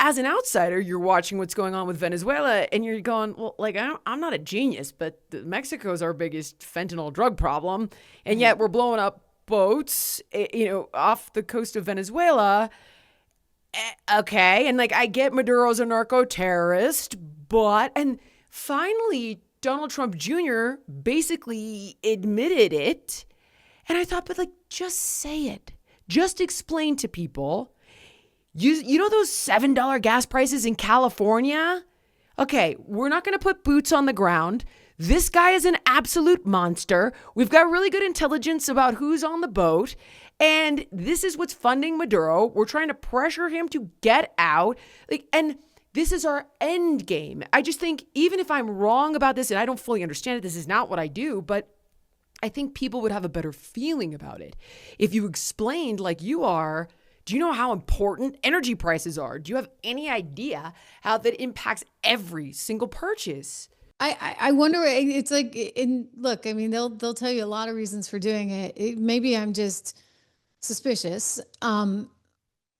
as an outsider, you're watching what's going on with Venezuela and you're going, well, like, I'm not a genius, but Mexico's our biggest fentanyl drug problem. And yet we're blowing up boats, off the coast of Venezuela. Okay. And like, I get Maduro's a narco terrorist, and finally, Donald Trump Jr. basically admitted it. And I thought, but like, just say it. Just explain to people. You know those $7 gas prices in California? Okay, we're not going to put boots on the ground. This guy is an absolute monster. We've got really good intelligence about who's on the boat. And this is what's funding Maduro. We're trying to pressure him to get out. And this is our end game. I just think even if I'm wrong about this and I don't fully understand it, this is not what I do, but I think people would have a better feeling about it if you explained like you are. Do you know how important energy prices are? Do you have any idea how that impacts every single purchase? I wonder, it's like, look, I mean, they'll tell you a lot of reasons for doing it. Maybe I'm just suspicious.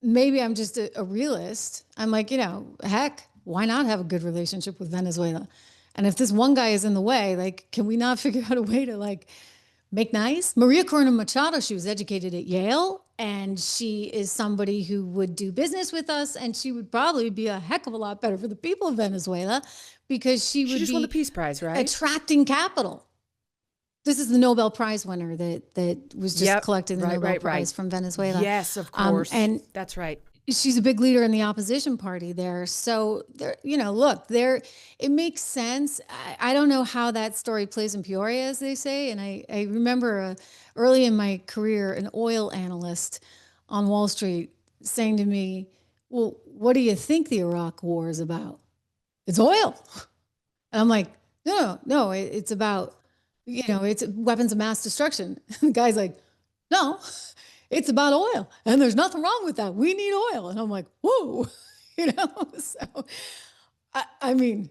Maybe I'm just a realist. I'm like, heck, why not have a good relationship with Venezuela? And if this one guy is in the way, like, can we not figure out a way to like make nice? Maria Corina Machado, she was educated at Yale, and she is somebody who would do business with us, and she would probably be a heck of a lot better for the people of Venezuela because she would just be won the Peace Prize, right? Attracting capital. This is the Nobel Prize winner that was just collecting the Nobel Prize from Venezuela. Yes, of course. And that's right. She's a big leader in the opposition party there. So there, it makes sense. I don't know how that story plays in Peoria, as they say. And I remember early in my career, an oil analyst on Wall Street saying to me, well, what do you think the Iraq war is about? It's oil. And I'm like, no, it's about, it's weapons of mass destruction. The guy's like, no, it's about oil, and there's nothing wrong with that. We need oil. And I'm like, whoa, so I mean,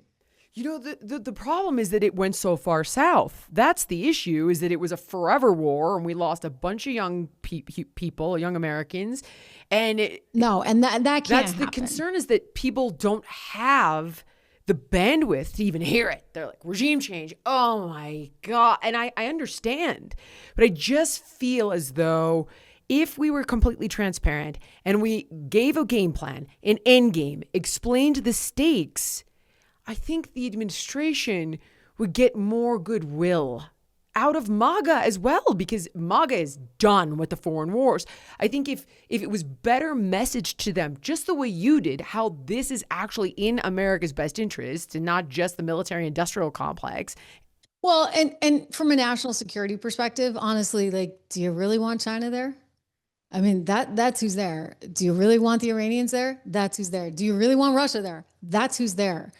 the problem is that it went so far south. That's the issue, is that it was a forever war and we lost a bunch of young people, young Americans. And that can't That's happen. The concern, is that people don't have the bandwidth to even hear it. They're like, regime change. Oh my God. And I understand, but I just feel as though if we were completely transparent and we gave a game plan, an end game, explained the stakes, I think the administration would get more goodwill out of MAGA as well, because MAGA is done with the foreign wars. I think if it was better messaged to them, just the way you did, how this is actually in America's best interest and not just the military industrial complex. Well, and from a national security perspective, honestly, like, do you really want China there? I mean, that's who's there. Do you really want the Iranians there? That's who's there. Do you really want Russia there? That's who's there.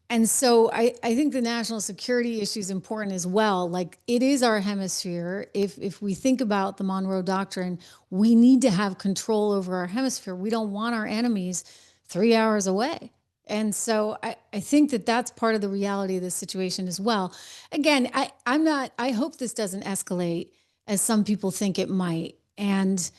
And so I think the national security issue is important as well. Like, it is our hemisphere. If we think about the Monroe Doctrine, we need to have control over our hemisphere. We don't want our enemies 3 hours away. And so I think that's part of the reality of this situation as well. Again, I hope this doesn't escalate as some people think it might. And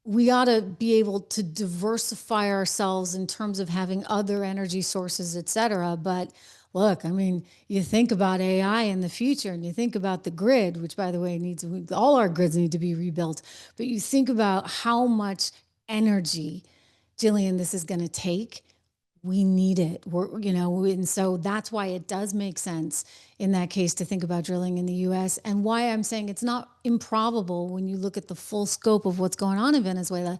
we ought to be able to diversify ourselves in terms of having other energy sources, et cetera. But look, I mean, you think about AI in the future, and you think about the grid, which, by the way, all our grids need to be rebuilt. But you think about how much energy, Jillian, this is going to take. We need it. And so that's why it does make sense in that case to think about drilling in the U.S. and why I'm saying it's not improbable when you look at the full scope of what's going on in Venezuela,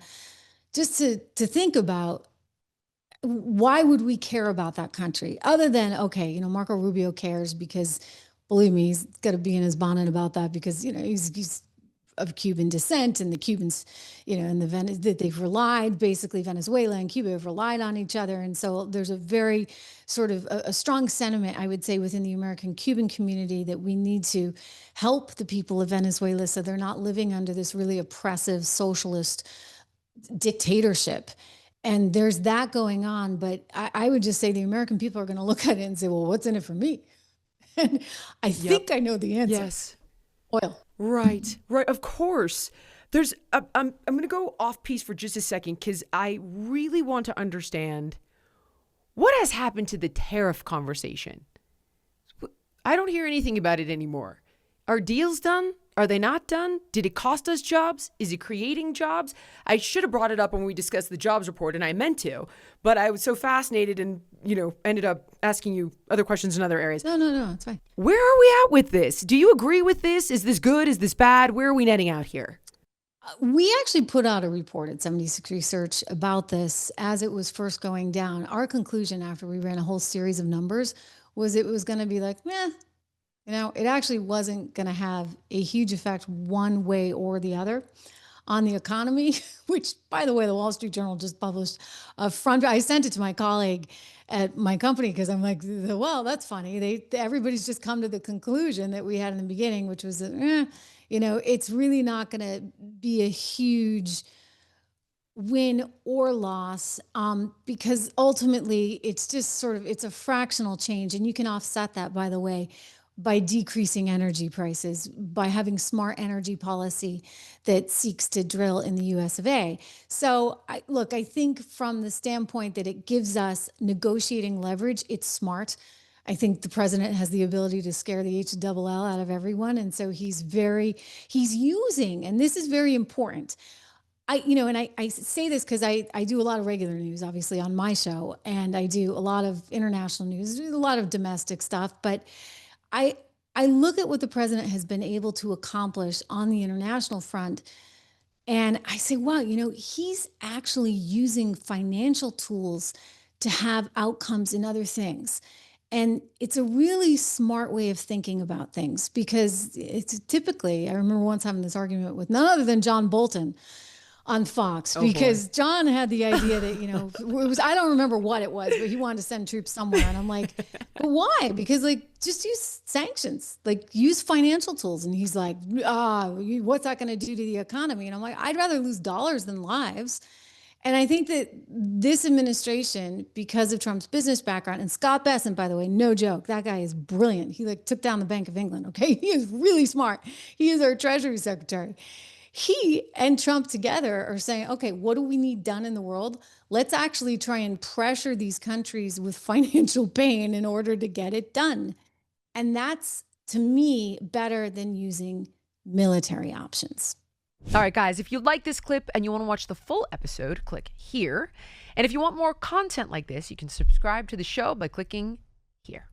just to think about why would we care about that country other than, okay, Marco Rubio cares because, believe me, he's got to be in his bonnet about that because, he's of Cuban descent, and the Cubans, that they've relied, basically Venezuela and Cuba have relied on each other. And so there's a very sort of a strong sentiment, I would say, within the American Cuban community that we need to help the people of Venezuela so they're not living under this really oppressive socialist dictatorship. And there's that going on. But I would just say the American people are going to look at it and say, well, what's in it for me? And I think I know the answer. Yes. Oil. Right. Of course. I'm going to go off piece for just a second because I really want to understand What has happened to the tariff conversation? I don't hear anything about it anymore. Are deals done? Are they not done? Did it cost us jobs? Is it creating jobs? I should have brought it up when we discussed the jobs report, and I meant to, but I was so fascinated and, ended up asking you other questions in other areas. No, it's fine. Where are we at with this? Do you agree with this? Is this good? Is this bad? Where are we netting out here? We actually put out a report at 76 Research about this as it was first going down. Our conclusion after we ran a whole series of numbers was it was going to be like, it actually wasn't going to have a huge effect one way or the other on the economy, which, by the way, the Wall Street Journal just published I sent it to my colleague at my company because I'm like, well, that's funny. Everybody's just come to the conclusion that we had in the beginning, which was that, it's really not going to be a huge win or loss, because ultimately it's just it's a fractional change, and you can offset that, by the way, by decreasing energy prices, by having smart energy policy that seeks to drill in the US of A. So I think from the standpoint that it gives us negotiating leverage, it's smart. I think the president has the ability to scare the HLL out of everyone. And so he's using, and this is very important. I say this because I do a lot of regular news, obviously, on my show, and I do a lot of international news, a lot of domestic stuff, but I look at what the president has been able to accomplish on the international front, and I say, wow, he's actually using financial tools to have outcomes in other things. And it's a really smart way of thinking about things, because it's typically, I remember once having this argument with none other than John Bolton on Fox, because John had the idea that, it was, I don't remember what it was, but he wanted to send troops somewhere. And I'm like, but why? Because just use sanctions, use financial tools. And he's like, what's that going to do to the economy? And I'm like, I'd rather lose dollars than lives. And I think that this administration, because of Trump's business background, and Scott Bessent, by the way, no joke, that guy is brilliant. He took down the Bank of England. Okay. He is really smart. He is our Treasury Secretary. He and Trump together are saying, okay, what do we need done in the world? Let's actually try and pressure these countries with financial pain in order to get it done. And that's, to me, better than using military options. All right, guys, if you like this clip and you want to watch the full episode, click here. And if you want more content like this, you can subscribe to the show by clicking here.